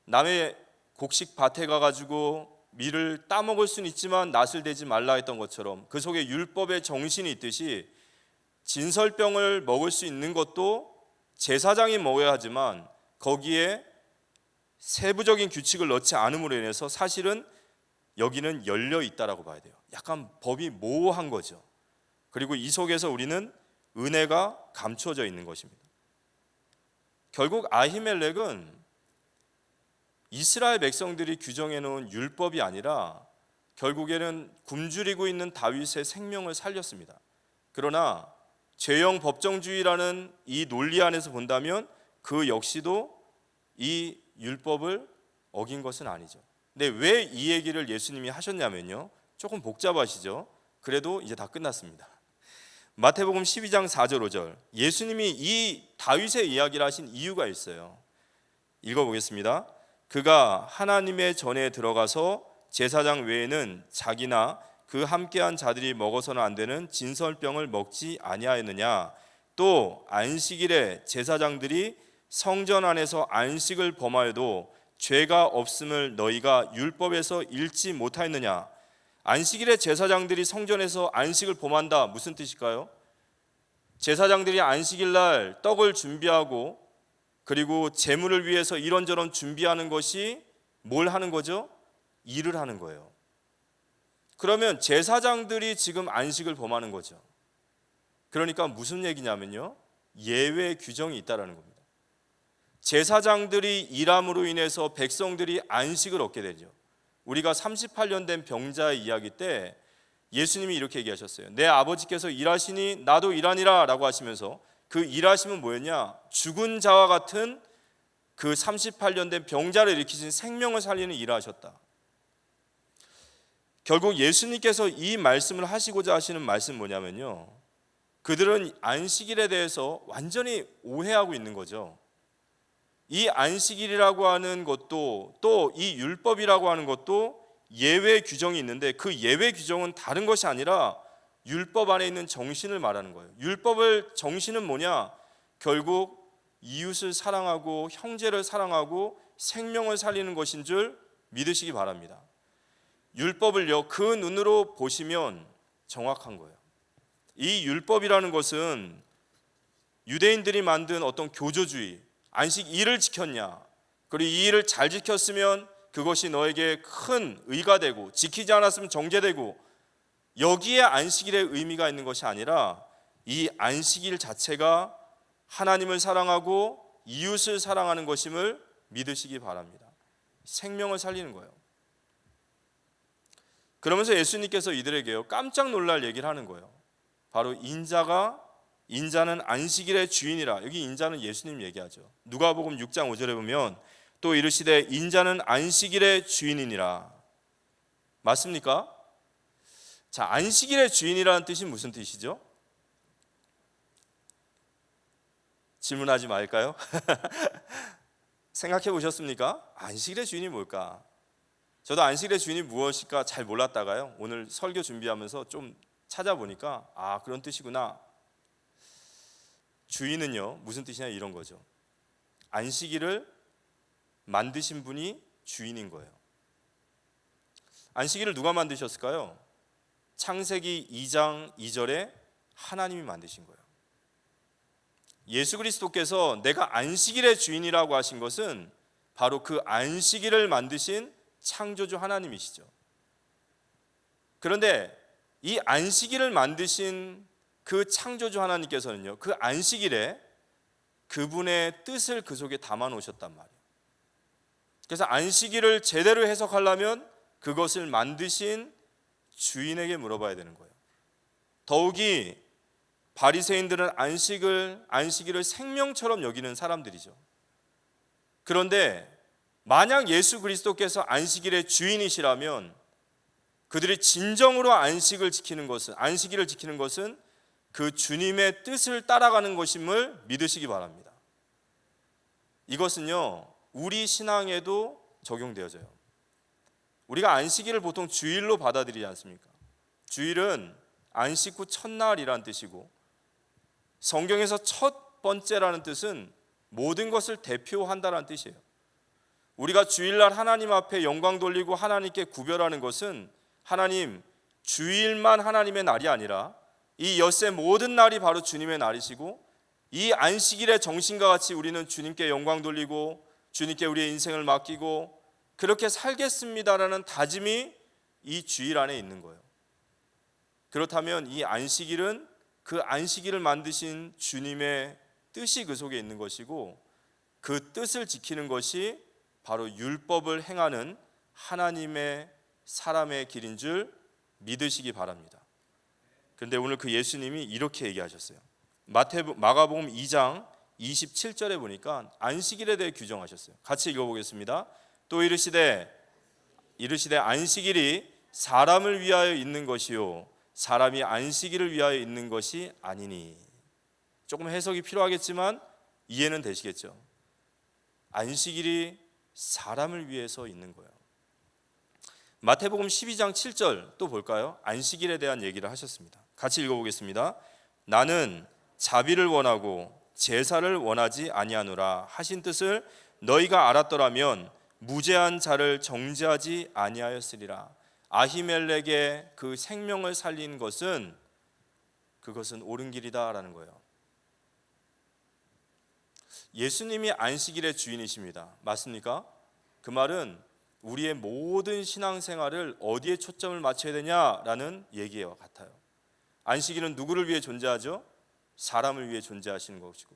남의 곡식 밭에 가가지고 밀을 따먹을 수는 있지만 낫을 대지 말라 했던 것처럼, 그 속에 율법의 정신이 있듯이 진설병을 먹을 수 있는 것도 제사장이 먹어야 하지만 거기에 세부적인 규칙을 넣지 않음으로 인해서 사실은 여기는 열려 있다라고 봐야 돼요. 약간 법이 모호한 거죠. 그리고 이 속에서 우리는 은혜가 감춰져 있는 것입니다. 결국 아히멜렉은 이스라엘 백성들이 규정해 놓은 율법이 아니라 결국에는 굶주리고 있는 다윗의 생명을 살렸습니다. 그러나 죄형 법정주의라는 이 논리 안에서 본다면 그 역시도 이 율법을 어긴 것은 아니죠. 근데 왜 이 얘기를 예수님이 하셨냐면요, 조금 복잡하시죠? 그래도 이제 다 끝났습니다. 마태복음 12장 4절 5절, 예수님이 이 다윗의 이야기를 하신 이유가 있어요. 읽어보겠습니다. 그가 하나님의 전에 들어가서 제사장 외에는 자기나 그 함께한 자들이 먹어서는 안 되는 진설병을 먹지 아니하였느냐. 또 안식일에 제사장들이 성전 안에서 안식을 범하여도 죄가 없음을 너희가 율법에서 읽지 못하였느냐. 안식일에 제사장들이 성전에서 안식을 범한다, 무슨 뜻일까요? 제사장들이 안식일날 떡을 준비하고 그리고 제물을 위해서 이런저런 준비하는 것이 뭘 하는 거죠? 일을 하는 거예요. 그러면 제사장들이 지금 안식을 범하는 거죠. 그러니까 무슨 얘기냐면요, 예외 규정이 있다라는 겁니다. 제사장들이 일함으로 인해서 백성들이 안식을 얻게 되죠. 우리가 38년 된 병자의 이야기 때 예수님이 이렇게 얘기하셨어요. 내 아버지께서 일하시니 나도 일하니라 라고 하시면서, 그 일하심은 뭐였냐? 죽은 자와 같은 그 38년 된 병자를 일으키신 생명을 살리는 일을 하셨다. 결국 예수님께서 이 말씀을 하시고자 하시는 말씀은 뭐냐면요, 그들은 안식일에 대해서 완전히 오해하고 있는 거죠. 이 안식일이라고 하는 것도, 또 이 율법이라고 하는 것도 예외 규정이 있는데, 그 예외 규정은 다른 것이 아니라 율법 안에 있는 정신을 말하는 거예요. 율법의 정신은 뭐냐? 결국 이웃을 사랑하고 형제를 사랑하고 생명을 살리는 것인 줄 믿으시기 바랍니다. 율법을요, 그 눈으로 보시면 정확한 거예요. 이 율법이라는 것은 유대인들이 만든 어떤 교조주의, 안식 일을 지켰냐, 그리고 이 일을 잘 지켰으면 그것이 너에게 큰 의가 되고, 지키지 않았으면 정죄되고, 여기에 안식일의 의미가 있는 것이 아니라 이 안식일 자체가 하나님을 사랑하고 이웃을 사랑하는 것임을 믿으시기 바랍니다. 생명을 살리는 거예요. 그러면서 예수님께서 이들에게요, 깜짝 놀랄 얘기를 하는 거예요. 바로 인자는 안식일의 주인이라. 여기 인자는 예수님 얘기하죠. 누가복음 6장 5절에 보면 또 이르시되 인자는 안식일의 주인이니라. 맞습니까? 자, 안식일의 주인이라는 뜻이 무슨 뜻이죠? 질문하지 말까요? 생각해 보셨습니까? 안식일의 주인이 뭘까? 저도 안식일의 주인이 무엇일까 잘 몰랐다가요, 오늘 설교 준비하면서 좀 찾아보니까 아, 그런 뜻이구나. 주인은요, 무슨 뜻이냐, 이런 거죠. 안식일을 만드신 분이 주인인 거예요. 안식일을 누가 만드셨을까요? 창세기 2장 2절에 하나님이 만드신 거예요. 예수 그리스도께서 내가 안식일의 주인이라고 하신 것은 바로 그 안식일을 만드신 창조주 하나님이시죠. 그런데 이 안식일을 만드신 그 창조주 하나님께서는요, 그 안식일에 그분의 뜻을 그 속에 담아 놓으셨단 말이에요. 그래서 안식일을 제대로 해석하려면 그것을 만드신 주인에게 물어봐야 되는 거예요. 더욱이 바리새인들은 안식일을 생명처럼 여기는 사람들이죠. 그런데 만약 예수 그리스도께서 안식일의 주인이시라면 그들이 진정으로 안식일을 지키는 것은 그 주님의 뜻을 따라가는 것임을 믿으시기 바랍니다. 이것은요, 우리 신앙에도 적용되어져요. 우리가 안식일을 보통 주일로 받아들이지 않습니까? 주일은 안식 후 첫날이란 뜻이고, 성경에서 첫 번째라는 뜻은 모든 것을 대표한다는 뜻이에요. 우리가 주일날 하나님 앞에 영광 돌리고 하나님께 구별하는 것은 하나님, 주일만 하나님의 날이 아니라 이 엿새 모든 날이 바로 주님의 날이시고, 이 안식일의 정신과 같이 우리는 주님께 영광 돌리고 주님께 우리의 인생을 맡기고 그렇게 살겠습니다라는 다짐이 이 주일 안에 있는 거예요. 그렇다면 이 안식일은 그 안식일을 만드신 주님의 뜻이 그 속에 있는 것이고, 그 뜻을 지키는 것이 바로 율법을 행하는 하나님의 사람의 길인 줄 믿으시기 바랍니다. 그런데 오늘 그 예수님이 이렇게 얘기하셨어요. 마가복음 2장 27절에 보니까 안식일에 대해 규정하셨어요. 같이 읽어보겠습니다. 또 이르시되 안식일이 사람을 위하여 있는 것이요 사람이 안식일을 위하여 있는 것이 아니니. 조금 해석이 필요하겠지만 이해는 되시겠죠? 안식일이 사람을 위해서 있는 거예요. 마태복음 12장 7절 또 볼까요? 안식일에 대한 얘기를 하셨습니다. 같이 읽어보겠습니다. 나는 자비를 원하고 제사를 원하지 아니하노라 하신 뜻을 너희가 알았더라면 무죄한 자를 정죄하지 아니하였으리라. 아히멜렉의 그 생명을 살린 것은 그것은 옳은 길이다라는 거예요. 예수님이 안식일의 주인이십니다. 맞습니까? 그 말은 우리의 모든 신앙생활을 어디에 초점을 맞춰야 되냐라는 얘기와 같아요. 안식일은 누구를 위해 존재하죠? 사람을 위해 존재하시는 것이고,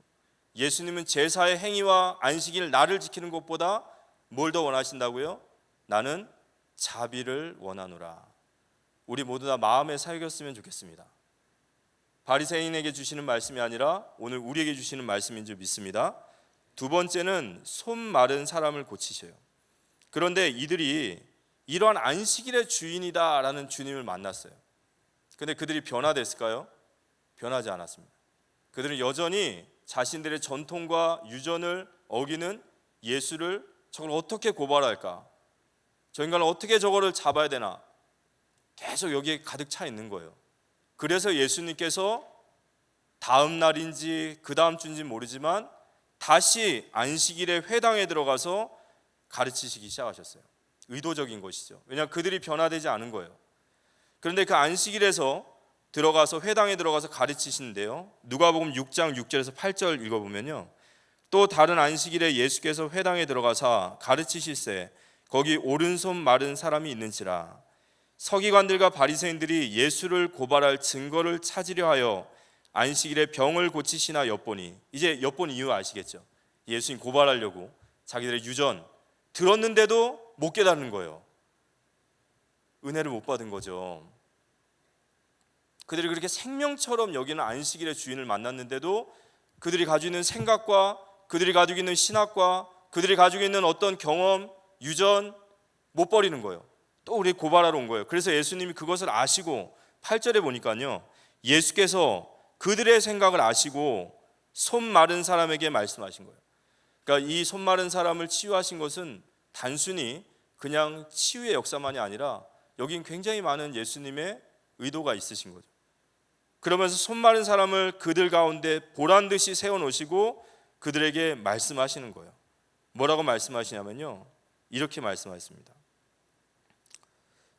예수님은 제사의 행위와 안식일 날을 지키는 것보다 뭘 더 원하신다고요? 나는 자비를 원하노라. 우리 모두 다 마음에 새겼으면 좋겠습니다. 바리새인에게 주시는 말씀이 아니라 오늘 우리에게 주시는 말씀인 줄 믿습니다. 두 번째는 손 마른 사람을 고치셔요. 그런데 이들이 이러한 안식일의 주인이다라는 주님을 만났어요. 근데 그들이 변화됐을까요? 변하지 않았습니다. 그들은 여전히 자신들의 전통과 유전을 어기는 예수를 저걸 어떻게 고발할까? 저 인간을 어떻게 저거를 잡아야 되나? 계속 여기에 가득 차 있는 거예요. 그래서 예수님께서 다음 날인지 그 다음 주인지 모르지만 다시 안식일의 회당에 들어가서 가르치시기 시작하셨어요. 의도적인 것이죠. 왜냐하면 그들이 변화되지 않은 거예요. 그런데 그 안식일에서 들어가서 회당에 들어가서 가르치시는데요, 누가복음 6장 6절에서 8절 읽어보면요, 또 다른 안식일에 예수께서 회당에 들어가사 가르치실세 거기 오른손 마른 사람이 있는지라. 서기관들과 바리새인들이 예수를 고발할 증거를 찾으려 하여 안식일에 병을 고치시나 엿보니. 이제 엿본 이유 아시겠죠? 예수님 고발하려고 자기들의 유전 들었는데도 못 깨닫는 거예요. 은혜를 못 받은 거죠. 그들이 그렇게 생명처럼 여기는 안식일의 주인을 만났는데도 그들이 가지고 있는 생각과 그들이 가지고 있는 신학과 그들이 가지고 있는 어떤 경험, 유전 못 버리는 거예요. 또 우리 고발하러 온 거예요. 그래서 예수님이 그것을 아시고 8절에 보니까요, 예수께서 그들의 생각을 아시고 손 마른 사람에게 말씀하신 거예요. 그러니까 이 손 마른 사람을 치유하신 것은 단순히 그냥 치유의 역사만이 아니라 여긴 굉장히 많은 예수님의 의도가 있으신 거죠. 그러면서 손 마른 사람을 그들 가운데 보란듯이 세워놓으시고 그들에게 말씀하시는 거예요. 뭐라고 말씀하시냐면요, 이렇게 말씀하셨습니다.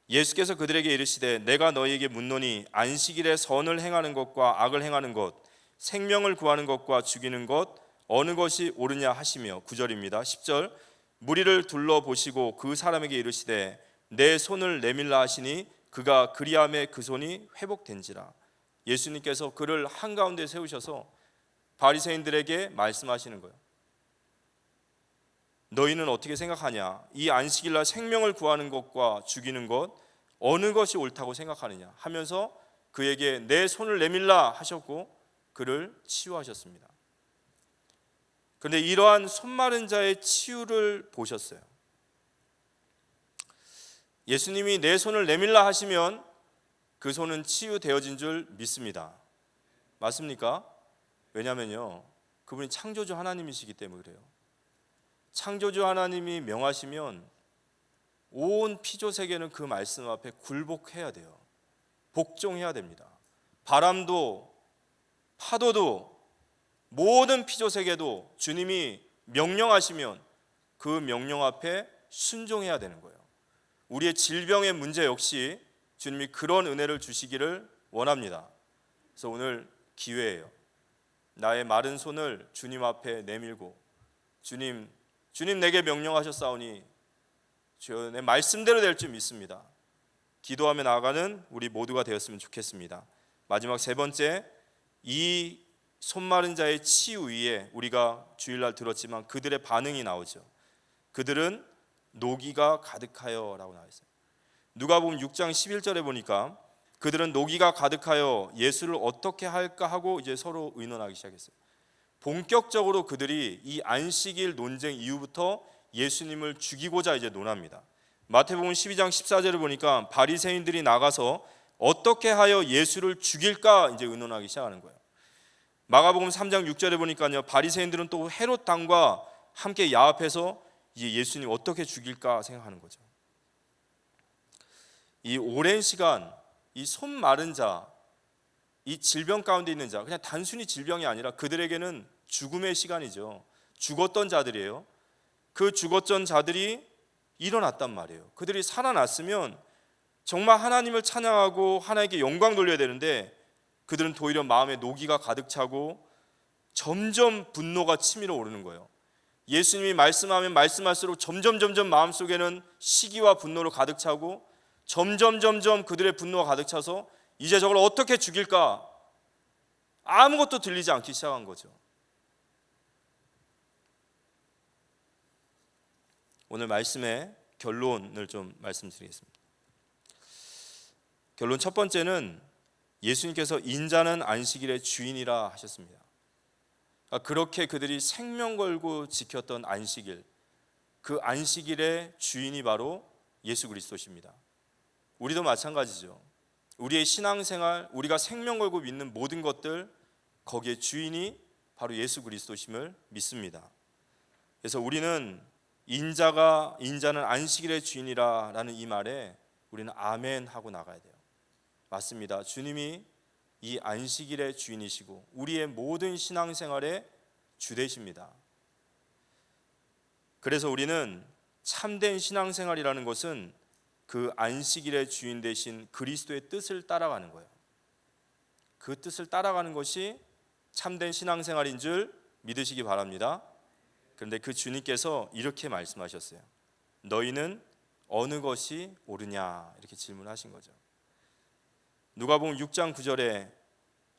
예수께서 그들에게 이르시되 내가 너희에게 묻노니 안식일에 선을 행하는 것과 악을 행하는 것 생명을 구하는 것과 죽이는 것 어느 것이 옳으냐 하시며 9절입니다. 10절 무리를 둘러보시고 그 사람에게 이르시되 내 손을 내밀라 하시니 그가 그리함에 그 손이 회복된지라. 예수님께서 그를 한가운데 세우셔서 바리새인들에게 말씀하시는 거예요. 너희는 어떻게 생각하냐? 이 안식일날 생명을 구하는 것과 죽이는 것 어느 것이 옳다고 생각하느냐 하면서 그에게 내 손을 내밀라 하셨고 그를 치유하셨습니다. 그런데 이러한 손 마른 자의 치유를 보셨어요. 예수님이 내 손을 내밀라 하시면 그 손은 치유되어진 줄 믿습니다. 맞습니까? 왜냐하면요, 그분이 창조주 하나님이시기 때문에 그래요. 창조주 하나님이 명하시면 온 피조 세계는 그 말씀 앞에 굴복해야 돼요. 복종해야 됩니다. 바람도 파도도 모든 피조 세계도 주님이 명령하시면 그 명령 앞에 순종해야 되는 거예요. 우리의 질병의 문제 역시 주님이 그런 은혜를 주시기를 원합니다. 그래서 오늘 기회예요. 나의 마른 손을 주님 앞에 내밀고 주님 내게 명령하셨사오니 주여 내 말씀대로 될 줄 믿습니다. 기도하며 나아가는 우리 모두가 되었으면 좋겠습니다. 마지막 세 번째, 이 손마른 자의 치유 위에 우리가 주일날 들었지만 그들의 반응이 나오죠. 그들은 노기가 가득하여 라고 나와 있어요. 누가복음 6장 11절에 보니까 그들은 노기가 가득하여 예수를 어떻게 할까 하고 이제 서로 의논하기 시작했어요. 본격적으로 그들이 이 안식일 논쟁 이후부터 예수님을 죽이고자 이제 논합니다. 마태복음 12장 14절을 보니까 바리새인들이 나가서 어떻게 하여 예수를 죽일까 이제 의논하기 시작하는 거예요. 마가복음 3장 6절에 보니까요, 바리새인들은 또 헤롯 당과 함께 야합해서 이제 예수님 어떻게 죽일까 생각하는 거죠. 이 오랜 시간 이 손 마른 자, 이 질병 가운데 있는 자, 그냥 단순히 질병이 아니라 그들에게는 죽음의 시간이죠. 죽었던 자들이에요. 그 죽었던 자들이 일어났단 말이에요. 그들이 살아났으면 정말 하나님을 찬양하고 하나님께 영광 돌려야 되는데 그들은 도리어 마음에 노기가 가득 차고 점점 분노가 치밀어 오르는 거예요. 예수님이 말씀하면 말씀할수록 점점 마음속에는 시기와 분노로 가득 차고 점점 그들의 분노가 가득 차서 이제 저걸 어떻게 죽일까 아무것도 들리지 않기 시작한 거죠. 오늘 말씀의 결론을 좀 말씀드리겠습니다. 결론 첫 번째는 예수님께서 인자는 안식일의 주인이라 하셨습니다. 그렇게 그들이 생명 걸고 지켰던 안식일, 그 안식일의 주인이 바로 예수 그리스도십니다. 우리도 마찬가지죠. 우리의 신앙생활, 우리가 생명 걸고 믿는 모든 것들, 거기에 주인이 바로 예수 그리스도심을 믿습니다. 그래서 우리는 인자는 안식일의 주인이라는 이 말에 우리는 아멘 하고 나가야 돼요. 맞습니다. 주님이 이 안식일의 주인이시고 우리의 모든 신앙생활의 주 되십니다. 그래서 우리는 참된 신앙생활이라는 것은 그 안식일의 주인 되신 그리스도의 뜻을 따라가는 거예요. 그 뜻을 따라가는 것이 참된 신앙생활인 줄 믿으시기 바랍니다. 그런데 그 주님께서 이렇게 말씀하셨어요. 너희는 어느 것이 옳으냐 이렇게 질문하신 거죠. 누가복음 6장 9절에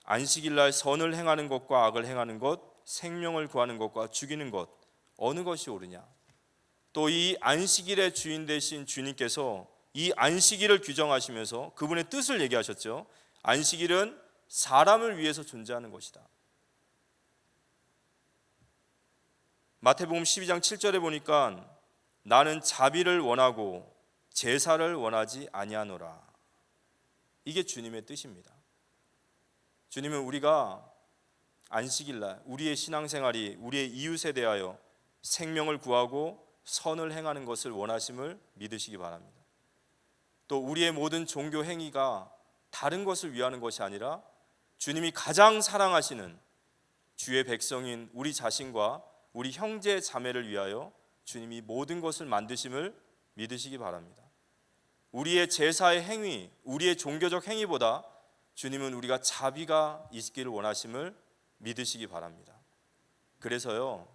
안식일날 선을 행하는 것과 악을 행하는 것, 생명을 구하는 것과 죽이는 것 어느 것이 옳으냐. 또 이 안식일의 주인 되신 주님께서 이 안식일을 규정하시면서 그분의 뜻을 얘기하셨죠. 안식일은 사람을 위해서 존재하는 것이다. 마태복음 12장 7절에 보니까 나는 자비를 원하고 제사를 원하지 아니하노라. 이게 주님의 뜻입니다. 주님은 우리가 안식일날 우리의 신앙생활이 우리의 이웃에 대하여 생명을 구하고 선을 행하는 것을 원하심을 믿으시기 바랍니다. 또 우리의 모든 종교 행위가 다른 것을 위하는 것이 아니라 주님이 가장 사랑하시는 주의 백성인 우리 자신과 우리 형제 자매를 위하여 주님이 모든 것을 만드심을 믿으시기 바랍니다. 우리의 제사의 행위, 우리의 종교적 행위보다 주님은 우리가 자비가 있기를 원하심을 믿으시기 바랍니다. 그래서요,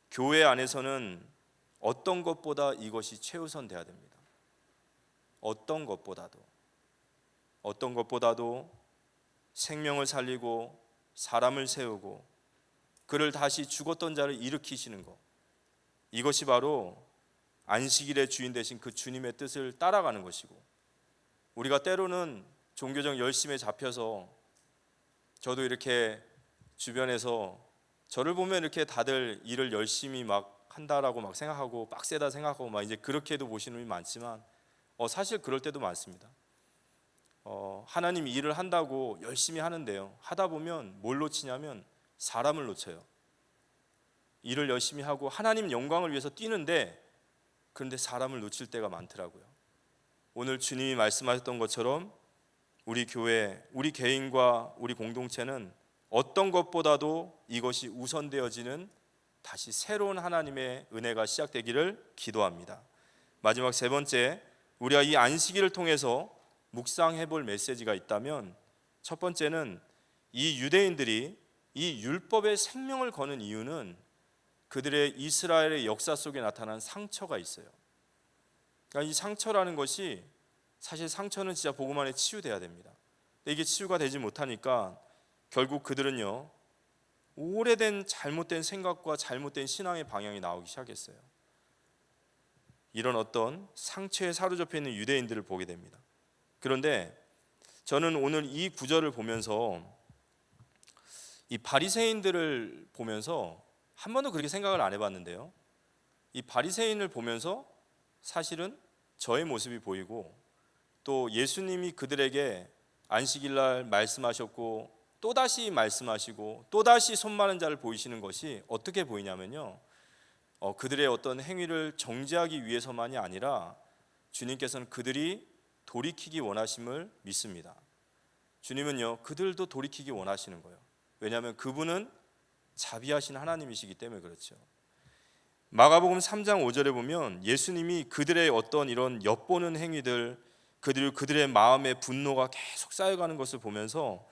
교회 안에서는 어떤 것보다 이것이 최우선 돼야 됩니다. 어떤 것보다도 생명을 살리고 사람을 세우고 그를 다시 죽었던 자를 일으키시는 것, 이것이 바로 안식일의 주인 되신 그 주님의 뜻을 따라가는 것이고, 우리가 때로는 종교적 열심에 잡혀서, 저도 이렇게 주변에서 저를 보면 이렇게 다들 일을 열심히 막 한다라고 막 생각하고 빡세다 생각하고 막 이제 그렇게도 보시는 분이 많지만 사실 그럴 때도 많습니다. 하나님 일을 한다고 열심히 하는데요, 하다 보면 뭘 놓치냐면 사람을 놓쳐요. 일을 열심히 하고 하나님 영광을 위해서 뛰는데, 그런데 사람을 놓칠 때가 많더라고요. 오늘 주님이 말씀하셨던 것처럼 우리 교회, 우리 개인과 우리 공동체는 어떤 것보다도 이것이 우선되어지는 다시 새로운 하나님의 은혜가 시작되기를 기도합니다. 마지막 세 번째, 우리가 이 안식일을 통해서 묵상해 볼 메시지가 있다면, 첫 번째는 이 유대인들이 이 율법의 생명을 거는 이유는 그들의 이스라엘의 역사 속에 나타난 상처가 있어요. 그러니까 이 상처라는 것이, 사실 상처는 진짜 복음 안에 치유돼야 됩니다. 근데 이게 치유가 되지 못하니까 결국 그들은요, 오래된 잘못된 생각과 잘못된 신앙의 방향이 나오기 시작했어요. 이런 어떤 상처에 사로잡혀 있는 유대인들을 보게 됩니다. 그런데 저는 오늘 이 구절을 보면서 이 바리새인들을 보면서 한 번도 그렇게 생각을 안 해봤는데요, 이 바리새인을 보면서 사실은 저의 모습이 보이고, 또 예수님이 그들에게 안식일날 말씀하셨고 또다시 말씀하시고 또다시 손 마른 자를 보이시는 것이 어떻게 보이냐면요, 그들의 어떤 행위를 정죄하기 위해서만이 아니라 주님께서는 그들이 돌이키기 원하심을 믿습니다. 주님은요, 그들도 돌이키기 원하시는 거예요. 왜냐하면 그분은 자비하신 하나님이시기 때문에 그렇죠. 마가복음 3장 5절에 보면 예수님이 그들의 어떤 이런 엿보는 행위들, 그들의 마음의 분노가 계속 쌓여가는 것을 보면서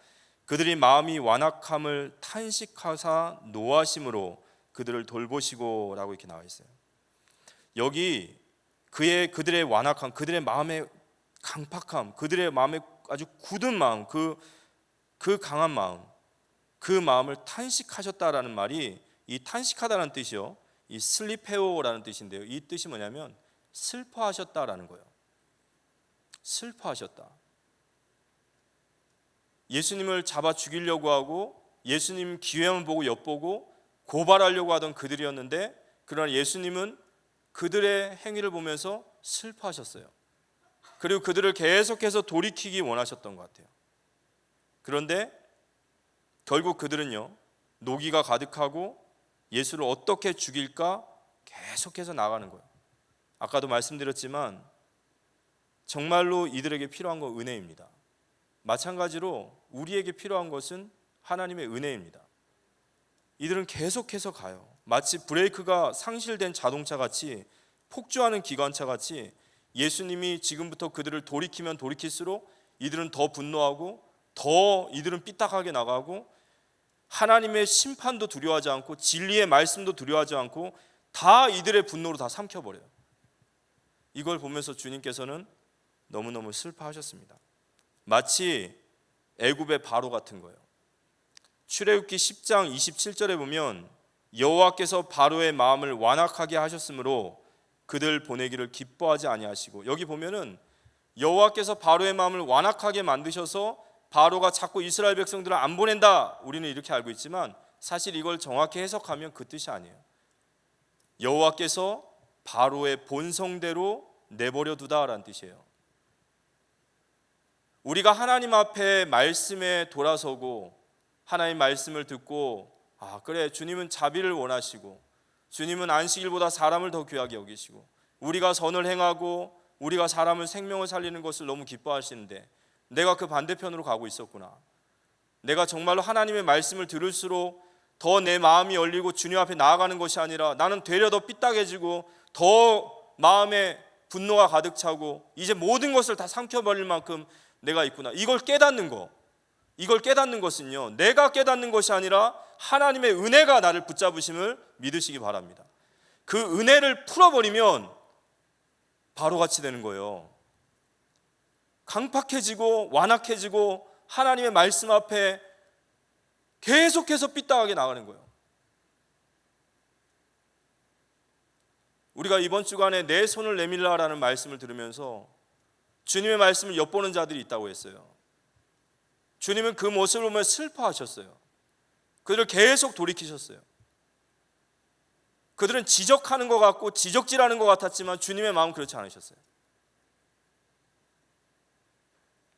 그들이 마음이 완악함을 탄식하사 노하심으로 그들을 돌보시고 라고 이렇게 나와 있어요. 여기 그들의 완악함, 그들의 마음의 강팍함, 그들의 마음의 아주 굳은 마음, 그 강한 마음, 그 마음을 탄식하셨다라는 말이, 이 탄식하다라는 뜻이요, 이 슬리페오라는 뜻인데요, 이 뜻이 뭐냐면 슬퍼하셨다라는 거예요. 슬퍼하셨다. 예수님을 잡아 죽이려고 하고 예수님 기회만 보고 엿보고 고발하려고 하던 그들이었는데, 그러나 예수님은 그들의 행위를 보면서 슬퍼하셨어요. 그리고 그들을 계속해서 돌이키기 원하셨던 것 같아요. 그런데 결국 그들은요, 노기가 가득하고 예수를 어떻게 죽일까 계속해서 나가는 거예요. 아까도 말씀드렸지만 정말로 이들에게 필요한 건 은혜입니다. 마찬가지로 우리에게 필요한 것은 하나님의 은혜입니다. 이들은 계속해서 가요. 마치 브레이크가 상실된 자동차 같이, 폭주하는 기관차 같이 예수님이 지금부터 그들을 돌이키면 돌이킬수록 이들은 더 분노하고 더 이들은 삐딱하게 나가고, 하나님의 심판도 두려워하지 않고 진리의 말씀도 두려워하지 않고 다 이들의 분노로 다 삼켜버려요. 이걸 보면서 주님께서는 너무너무 슬퍼하셨습니다. 마치 애굽의 바로 같은 거예요. 출애굽기 10장 27절에 보면 여호와께서 바로의 마음을 완악하게 하셨으므로 그들 보내기를 기뻐하지 아니하시고, 여기 보면은 여호와께서 바로의 마음을 완악하게 만드셔서 바로가 자꾸 이스라엘 백성들을 안 보낸다, 우리는 이렇게 알고 있지만 사실 이걸 정확히 해석하면 그 뜻이 아니에요. 여호와께서 바로의 본성대로 내버려 두다라는 뜻이에요. 우리가 하나님 앞에 말씀에 돌아서고 하나님 말씀을 듣고, 그래, 주님은 자비를 원하시고 주님은 안식일보다 사람을 더 귀하게 여기시고 우리가 선을 행하고 우리가 사람을 생명을 살리는 것을 너무 기뻐하시는데 내가 그 반대편으로 가고 있었구나. 내가 정말로 하나님의 말씀을 들을수록 더 내 마음이 열리고 주님 앞에 나아가는 것이 아니라 나는 되려 더 삐딱해지고 더 마음에 분노가 가득 차고 이제 모든 것을 다 삼켜버릴 만큼 내가 있구나. 이걸 깨닫는 거, 이걸 깨닫는 것은요, 내가 깨닫는 것이 아니라 하나님의 은혜가 나를 붙잡으심을 믿으시기 바랍니다. 그 은혜를 풀어버리면 바로같이 되는 거예요. 강팍해지고 완악해지고 하나님의 말씀 앞에 계속해서 삐딱하게 나가는 거예요. 우리가 이번 주간에 내 손을 내밀라라는 말씀을 들으면서 주님의 말씀을 엿보는 자들이 있다고 했어요. 주님은 그 모습을 보면 슬퍼하셨어요. 그들을 계속 돌이키셨어요. 그들은 지적하는 것 같고 지적질하는 것 같았지만 주님의 마음은 그렇지 않으셨어요.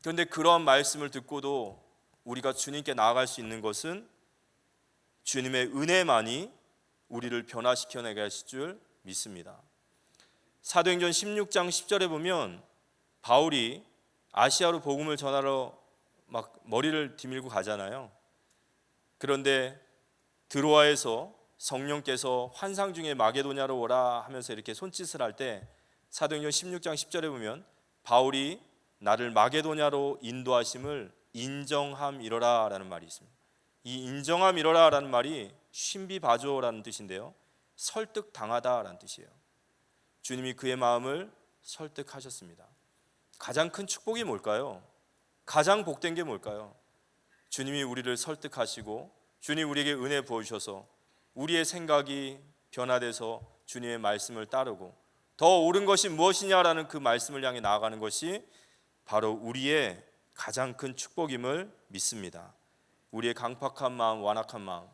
그런데 그러한 말씀을 듣고도 우리가 주님께 나아갈 수 있는 것은 주님의 은혜만이 우리를 변화시켜내게 하실 줄 믿습니다. 사도행전 16장 10절에 보면 바울이 아시아로 복음을 전하러 막 머리를 디밀고 가잖아요. 그런데 드로아에서 성령께서 환상 중에 마게도냐로 오라 하면서 이렇게 손짓을 할 때 사도행전 16장 10절에 보면 바울이 나를 마게도냐로 인도하심을 인정함이로라 라는 말이 있습니다. 이 인정함이로라 라는 말이 신비바조라는 뜻인데요, 설득당하다 라는 뜻이에요. 주님이 그의 마음을 설득하셨습니다. 가장 큰 축복이 뭘까요? 가장 복된 게 뭘까요? 주님이 우리를 설득하시고 주님이 우리에게 은혜 부어주셔서 우리의 생각이 변화돼서 주님의 말씀을 따르고 더 옳은 것이 무엇이냐라는 그 말씀을 향해 나아가는 것이 바로 우리의 가장 큰 축복임을 믿습니다. 우리의 강팍한 마음, 완악한 마음,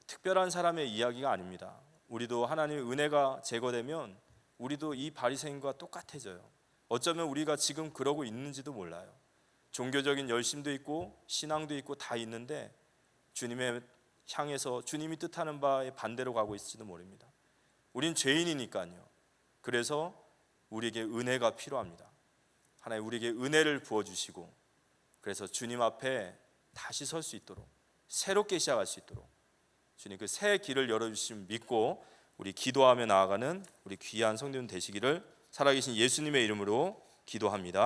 특별한 사람의 이야기가 아닙니다. 우리도 하나님의 은혜가 제거되면 우리도 이 바리새인과 똑같아져요. 어쩌면 우리가 지금 그러고 있는지도 몰라요. 종교적인 열심도 있고 신앙도 있고 다 있는데 주님의 향해서 주님이 뜻하는 바에 반대로 가고 있을지도 모릅니다. 우린 죄인이니까요. 그래서 우리에게 은혜가 필요합니다. 하나님 우리에게 은혜를 부어주시고 그래서 주님 앞에 다시 설 수 있도록, 새롭게 시작할 수 있도록 주님 그 새 길을 열어주심 믿고 우리 기도하며 나아가는 우리 귀한 성도님 되시기를 살아계신 예수님의 이름으로 기도합니다.